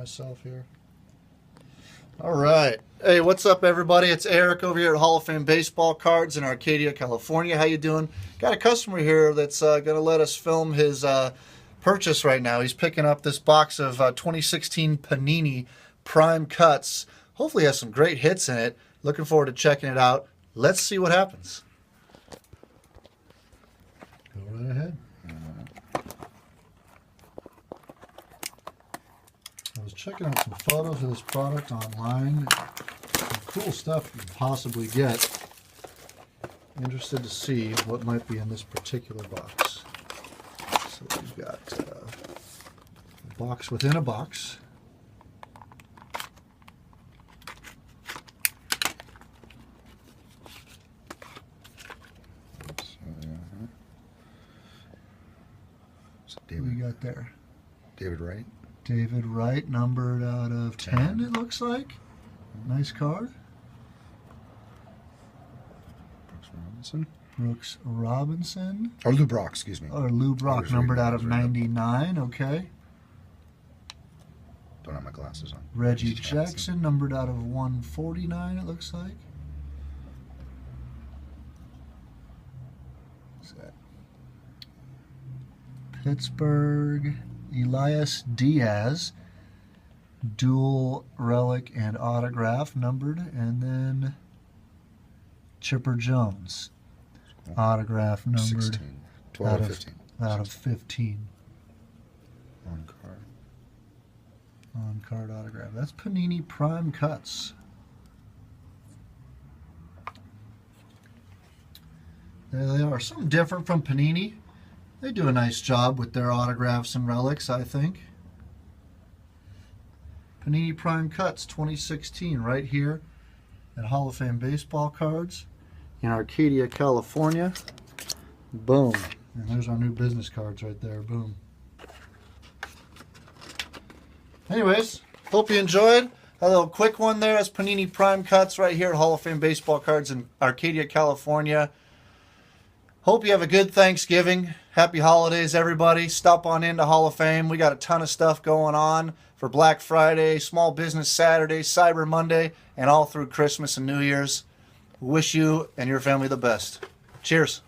myself here. All right. Hey, what's up, everybody? It's Eric over here at Hall of Fame Baseball Cards in Arcadia, California. How you doing? Got a customer here that's going to let us film his purchase right now. He's picking up this box of 2016 Panini Prime Cuts. Hopefully has some great hits in it. Looking forward to checking it out. Let's see what happens. Go right ahead. I was checking out some photos of this product online. Some cool stuff you can possibly get. Interested to see what might be in this particular box. So we've got a box within a box. What do we got there? David Wright. David Wright, numbered out of 10, it looks like. Nice card. Brooks Robinson. Brooks Robinson. Or Lou Brock, excuse me. Or Lou Brock, numbered out of 99, okay. Don't have my glasses on. Reggie Jackson, numbered out of 149, it looks like. What's that? Pittsburgh. Elias Diaz, dual relic and autograph numbered, and then Chipper Jones, autograph numbered 16, 12 or 15. Out of 15. On card. On card autograph. That's Panini Prime Cuts. There they are. Something different from Panini. They do a nice job with their autographs and relics, I think. Panini Prime Cuts 2016 right here at Hall of Fame Baseball Cards in Arcadia, California. Boom. And there's our new business cards right there. Boom. Anyways, hope you enjoyed. A little quick one there. That's Panini Prime Cuts right here at Hall of Fame Baseball Cards in Arcadia, California. Hope you have a good Thanksgiving. Happy holidays, everybody. Stop on into Hall of Fame. We got a ton of stuff going on for Black Friday, Small Business Saturday, Cyber Monday, and all through Christmas and New Year's. Wish you and your family the best. Cheers.